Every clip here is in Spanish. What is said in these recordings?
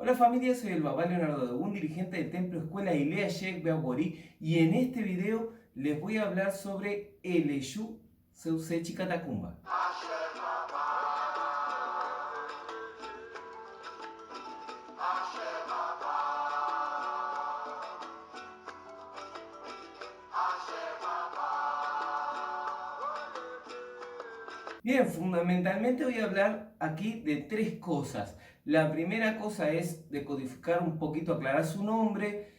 Hola familia, soy el Papá Leonardo de un dirigente del Templo Escuela Ilea Sheikh Beawori, y en este video les voy a hablar sobre el Eshu Seusechi Catacumba. Bien, fundamentalmente voy a hablar aquí de tres cosas. La primera cosa es decodificar un poquito, aclarar su nombre.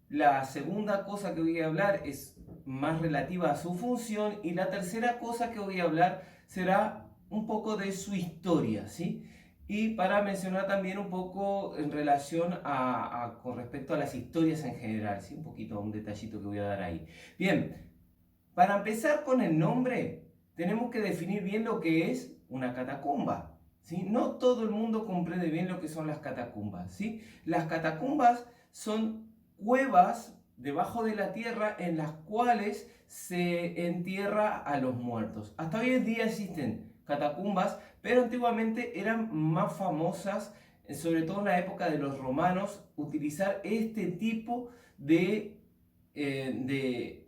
La segunda cosa que voy a hablar es más relativa a su función. Y la tercera cosa que voy a hablar será un poco de su historia, ¿sí? Y para mencionar también un poco en relación con respecto a las historias en general, ¿sí? Un poquito, un detallito que voy a dar ahí. Bien, para empezar con el nombre, tenemos que definir bien lo que es una catacumba, ¿sí? No todo el mundo comprende bien lo que son las catacumbas, ¿sí? Las catacumbas son cuevas debajo de la tierra en las cuales se entierra a los muertos. Hasta hoy en día existen catacumbas, pero antiguamente eran más famosas, sobre todo en la época de los romanos, utilizar este tipo de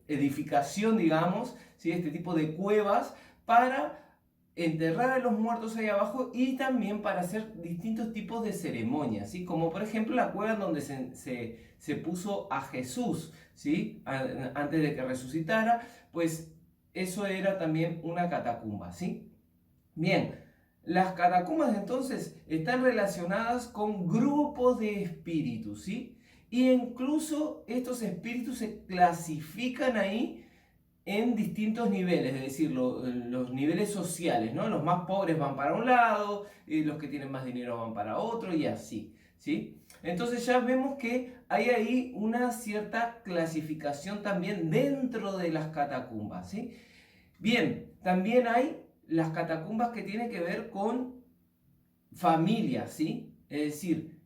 edificación, digamos, ¿sí? Este tipo de cuevas para enterrar a los muertos ahí abajo y también para hacer distintos tipos de ceremonias, ¿sí? Como por ejemplo la cueva en donde se puso a Jesús, ¿sí? Antes de que resucitara, pues eso era también una catacumba, ¿sí? Bien, las catacumbas entonces están relacionadas con grupos de espíritus, ¿sí? Y incluso estos espíritus se clasifican ahí en distintos niveles, es decir, los niveles sociales, ¿no? Los más pobres van para un lado, y los que tienen más dinero van para otro, y así, ¿sí? Entonces ya vemos que hay ahí una cierta clasificación también dentro de las catacumbas, ¿sí? Bien, también hay las catacumbas que tienen que ver con familias, ¿sí? Es decir,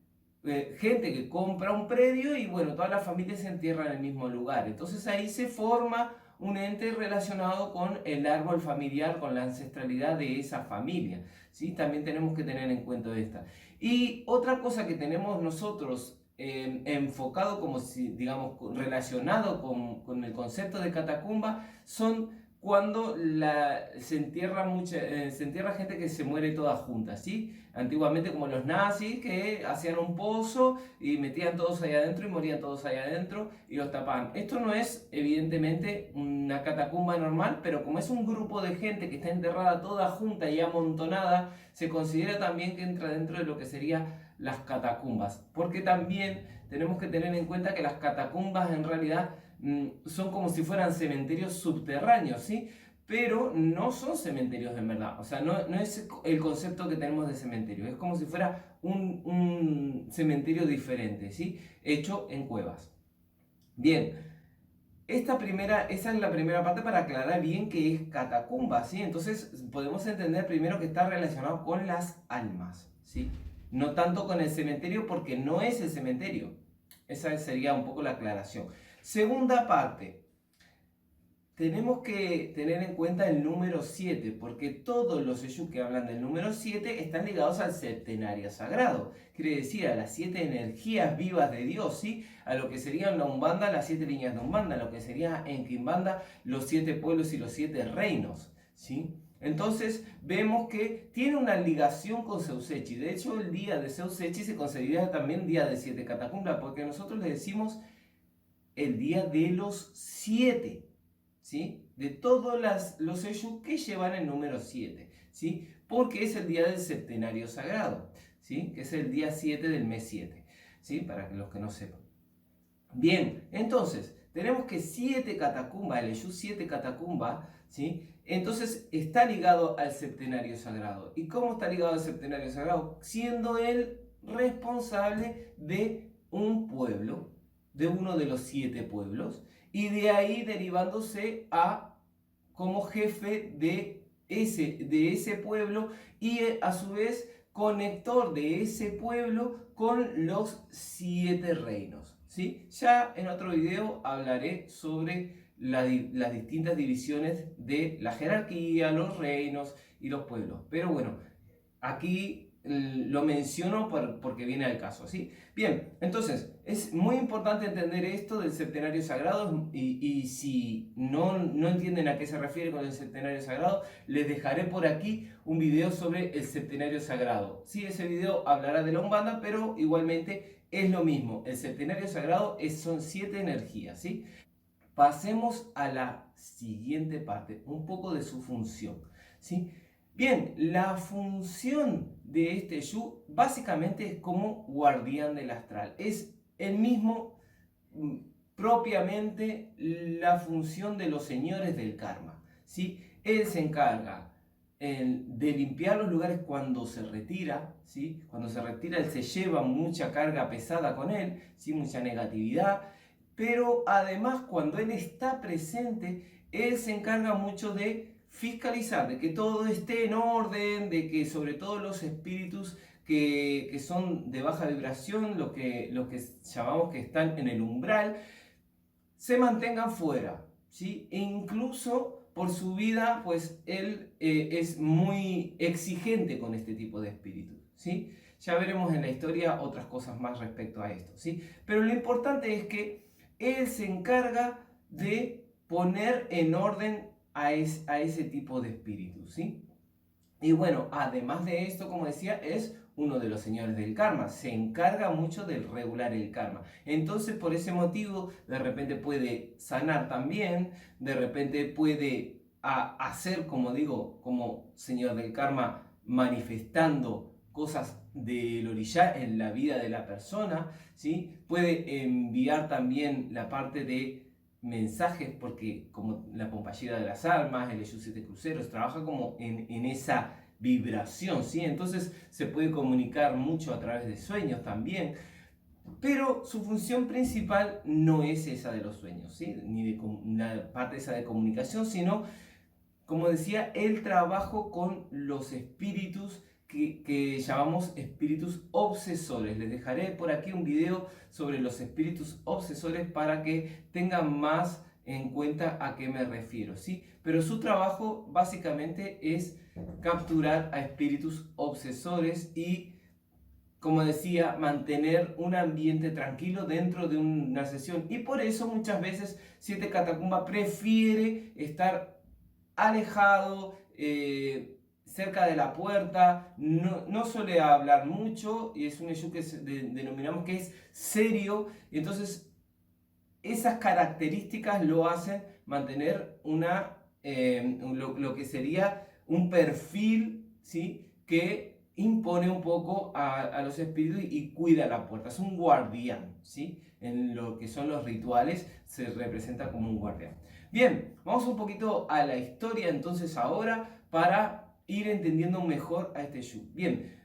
gente que compra un predio y bueno, toda la familia se entierra en el mismo lugar. Entonces ahí se forma un ente relacionado con el árbol familiar, con la ancestralidad de esa familia, ¿sí? También tenemos que tener en cuenta esta. Y otra cosa que tenemos nosotros enfocado como si, digamos, relacionado con el concepto de catacumba son cuando se entierra gente que se muere toda junta, ¿sí? Antiguamente como los nazis que hacían un pozo y metían todos ahí adentro y morían todos ahí adentro y los tapaban. Esto no es evidentemente una catacumba normal, pero como es un grupo de gente que está enterrada toda junta y amontonada, se considera también que entra dentro de lo que serían las catacumbas. Porque también tenemos que tener en cuenta que las catacumbas en realidad son como si fueran cementerios subterráneos, ¿sí? Pero no son cementerios de verdad. O sea, no es el concepto que tenemos de cementerio. Es como si fuera un cementerio diferente, ¿sí? Hecho en cuevas. Bien, esa es la primera parte para aclarar bien qué es catacumba, ¿sí? Entonces podemos entender primero que está relacionado con las almas, ¿sí? No tanto con el cementerio porque no es el cementerio. Esa sería un poco la aclaración. Segunda parte, tenemos que tener en cuenta el número 7, porque todos los Eshu que hablan del número 7 están ligados al septenario sagrado. Quiere decir a las 7 energías vivas de Dios, ¿sí? A lo que serían la Umbanda, las 7 líneas de Umbanda, a lo que sería en Quimbanda los 7 pueblos y los 7 reinos, ¿sí? Entonces vemos que tiene una ligación con Seusechi. De hecho, el día de Seusechi se considera también día de 7 catacumbas, porque nosotros le decimos el día de los 7, ¿sí? De todos los Eshu que llevan el número 7, ¿sí? Porque es el día del septenario sagrado, ¿sí? Que es el día 7 del mes 7, ¿sí? Para los que no sepan. Bien, entonces, tenemos que 7 catacumbas, el Eshu 7 catacumba, ¿sí? Entonces está ligado al septenario sagrado. ¿Y cómo está ligado al septenario sagrado? Siendo él responsable de un pueblo, de uno de los 7 pueblos, y de ahí derivándose como jefe de ese pueblo y a su vez conector de ese pueblo con los 7 reinos, ¿sí? Ya en otro video hablaré sobre las distintas divisiones de la jerarquía, los reinos y los pueblos. Pero bueno, aquí lo menciono porque viene al caso, ¿sí? Bien, entonces, es muy importante entender esto del septenario sagrado y si no entienden a qué se refiere con el septenario sagrado, les dejaré por aquí un video sobre el septenario sagrado. Sí, ese video hablará de la Umbanda, pero igualmente es lo mismo. El septenario sagrado son 7 energías, ¿sí? Pasemos a la siguiente parte, un poco de su función, ¿sí? Bien, la función de este Shu básicamente es como guardián del astral. Es el mismo, propiamente, la función de los señores del karma, ¿sí? Él se encarga de limpiar los lugares cuando se retira, ¿sí? Cuando se retira él se lleva mucha carga pesada con él, ¿sí? Mucha negatividad. Pero además cuando él está presente, él se encarga mucho de fiscalizar, de que todo esté en orden, de que sobre todo los espíritus que son de baja vibración, los que llamamos que están en el umbral, se mantengan fuera, ¿sí? E incluso por su vida, pues él es muy exigente con este tipo de espíritus, ¿sí? Ya veremos en la historia otras cosas más respecto a esto, ¿sí? Pero lo importante es que él se encarga de poner en orden a ese tipo de espíritus, ¿sí? Y bueno, además de esto, como decía, es uno de los señores del karma. Se encarga mucho de regular el karma. Entonces, por ese motivo, de repente puede sanar también, de repente puede hacer, como digo, como señor del karma, manifestando cosas del orishá en la vida de la persona, ¿sí? Puede enviar también la parte de mensajes, porque como la Pompallera de las Almas, el Jesús 7 Cruceros, trabaja como en esa vibración, ¿sí? Entonces se puede comunicar mucho a través de sueños también, pero su función principal no es esa de los sueños, ¿sí? Ni de la parte esa de comunicación, sino, como decía, el trabajo con los espíritus que llamamos espíritus obsesores. Les dejaré por aquí un video sobre los espíritus obsesores para que tengan más en cuenta a qué me refiero, ¿sí? Pero su trabajo básicamente es capturar a espíritus obsesores y, como decía, mantener un ambiente tranquilo dentro de una sesión. Y por eso muchas veces Siete Catacumba prefiere estar alejado, cerca de la puerta, no suele hablar mucho y es un Eshu que denominamos que es serio. Y entonces esas características lo hacen mantener lo que sería un perfil, ¿sí? Que impone un poco a los espíritus y cuida la puerta. Es un guardián, ¿sí? En lo que son los rituales se representa como un guardián. Bien, vamos un poquito a la historia entonces ahora para ir entendiendo mejor a este Shu. Bien,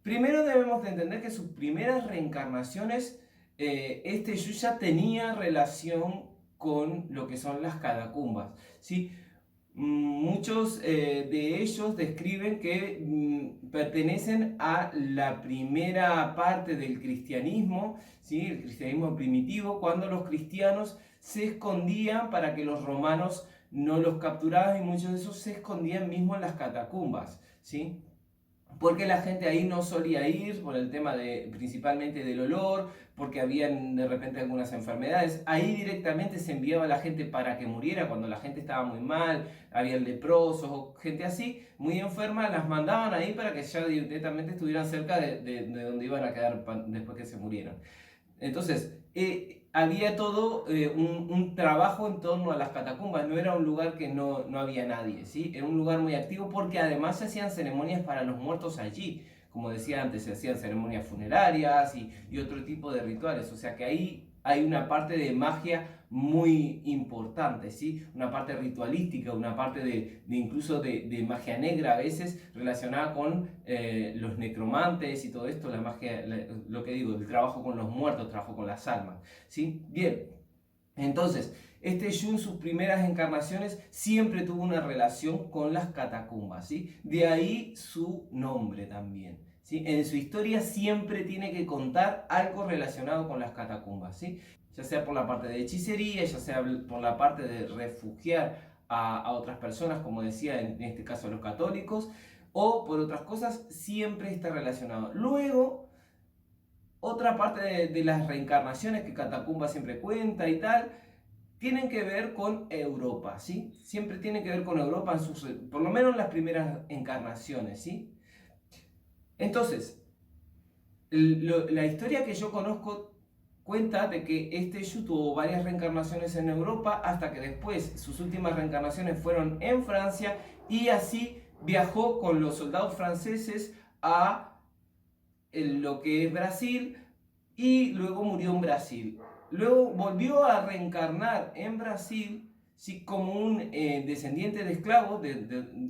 primero debemos de entender que sus primeras reencarnaciones, este Shu ya tenía relación con lo que son las catacumbas, ¿sí? Muchos de ellos describen que pertenecen a la primera parte del cristianismo, ¿sí? El cristianismo primitivo, cuando los cristianos se escondían para que los romanos no los capturaran, y muchos de esos se escondían mismo en las catacumbas, ¿sí? Porque la gente ahí no solía ir por el tema principalmente del olor, porque habían de repente algunas enfermedades. Ahí directamente se enviaba a la gente para que muriera cuando la gente estaba muy mal, había leprosos o gente así, muy enferma, las mandaban ahí para que ya directamente estuvieran cerca de donde iban a quedar después que se murieran. Entonces, había todo un trabajo en torno a las catacumbas, no era un lugar que no había nadie, ¿sí? Era un lugar muy activo porque además se hacían ceremonias para los muertos allí. Como decía antes, se hacían ceremonias funerarias y otro tipo de rituales, o sea que ahí hay una parte de magia muy importante, ¿sí? Una parte ritualística, una parte incluso de magia negra a veces relacionada con los necromantes y todo esto, la magia, lo que digo, el trabajo con los muertos, el trabajo con las almas, ¿sí? Bien, entonces, este Shu en sus primeras encarnaciones siempre tuvo una relación con las catacumbas, ¿sí? De ahí su nombre también, ¿sí? En su historia siempre tiene que contar algo relacionado con las catacumbas, ¿sí? Ya sea por la parte de hechicería, ya sea por la parte de refugiar a otras personas, como decía en este caso los católicos, o por otras cosas, siempre está relacionado. Luego, otra parte de las reencarnaciones que Catacumba siempre cuenta y tal, tienen que ver con Europa, ¿sí? Siempre tienen que ver con Europa, por lo menos en las primeras encarnaciones, ¿sí? Entonces, la historia que yo conozco cuenta de que este Yu tuvo varias reencarnaciones en Europa hasta que después sus últimas reencarnaciones fueron en Francia y así viajó con los soldados franceses a lo que es Brasil y luego murió en Brasil. Luego volvió a reencarnar en Brasil, ¿sí? Como un descendiente de esclavos,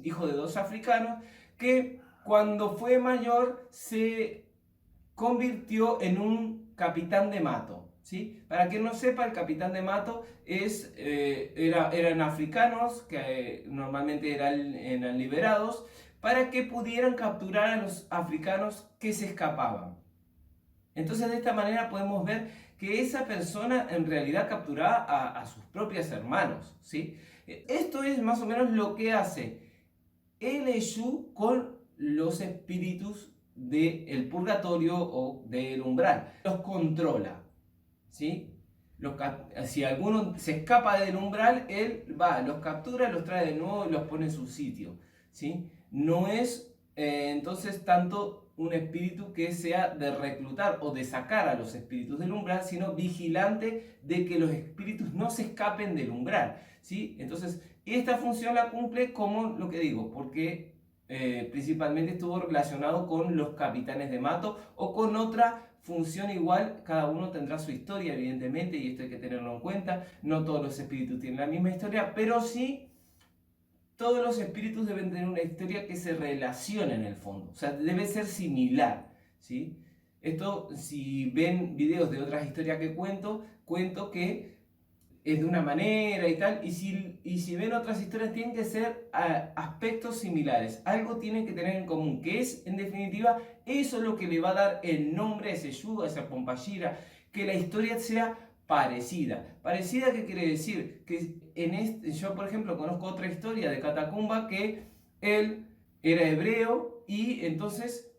hijo de 2 africanos, que cuando fue mayor se convirtió en un capitán de mato. ¿Sí? Para quien no sepa, el capitán de mato eran africanos que normalmente eran liberados para que pudieran capturar a los africanos que se escapaban. Entonces de esta manera podemos ver que esa persona en realidad capturaba a sus propios hermanos, ¿sí? Esto es más o menos lo que hace el Eshu con los espíritus del purgatorio o del umbral. Los controla, ¿sí? Si alguno se escapa del umbral, él va, los captura, los trae de nuevo y los pone en su sitio, ¿sí? No es entonces tanto un espíritu que sea de reclutar o de sacar a los espíritus del umbral, sino vigilante de que los espíritus no se escapen del umbral, ¿sí? Entonces, esta función la cumple como lo que digo, porque principalmente estuvo relacionado con los capitanes de mato o con otra función igual. Cada uno tendrá su historia, evidentemente, y esto hay que tenerlo en cuenta. No todos los espíritus tienen la misma historia, pero sí todos los espíritus deben tener una historia que se relacione en el fondo, o sea, debe ser similar, ¿sí? Esto, si ven videos de otras historias que cuento que es de una manera y tal, y si ven otras historias tienen que ser aspectos similares, algo tienen que tener en común, que es, en definitiva, eso es lo que le va a dar el nombre a ese Yu, a esa Pompashira, que la historia sea parecida. ¿Parecida qué quiere decir? Que yo, por ejemplo, conozco otra historia de Catacumba que él era hebreo y entonces,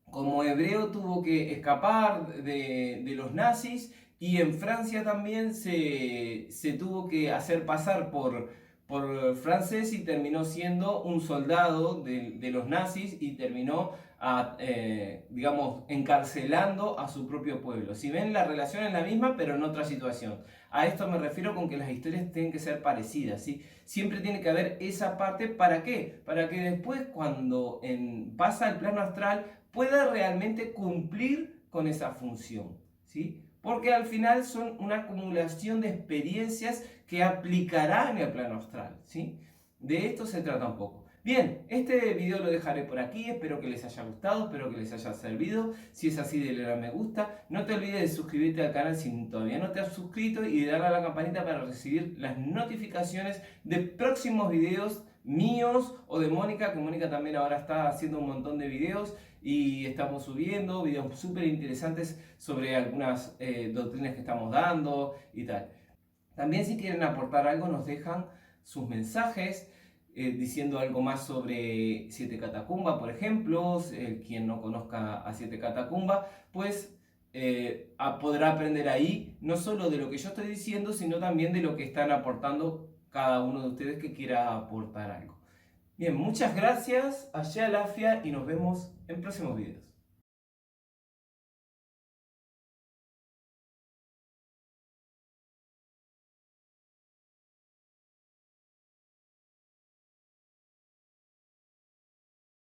como hebreo, tuvo que escapar de los nazis y en Francia también se tuvo que hacer pasar por francés y terminó siendo un soldado de los nazis y terminó, digamos, encarcelando a su propio pueblo. Si ven, la relación es la misma, pero en otra situación. A esto me refiero con que las historias tienen que ser parecidas, ¿sí? Siempre tiene que haber esa parte, ¿para qué? Para que después, cuando pasa al plano astral, pueda realmente cumplir con esa función, ¿sí? Porque al final son una acumulación de experiencias que aplicará en el plano astral, ¿sí? De esto se trata un poco. Bien, este video lo dejaré por aquí, espero que les haya gustado, espero que les haya servido. Si es así, denle a me gusta. No te olvides de suscribirte al canal si todavía no te has suscrito y de darle a la campanita para recibir las notificaciones de próximos videos míos o de Mónica, que Mónica también ahora está haciendo un montón de videos y estamos subiendo videos súper interesantes sobre algunas doctrinas que estamos dando y tal. También si quieren aportar algo nos dejan sus mensajes diciendo algo más sobre Siete Catacumba, por ejemplo. Quien no conozca a Siete Catacumba, pues podrá aprender ahí no solo de lo que yo estoy diciendo, sino también de lo que están aportando cada uno de ustedes que quiera aportar algo. Bien, muchas gracias, allá Lafia y nos vemos en próximos videos.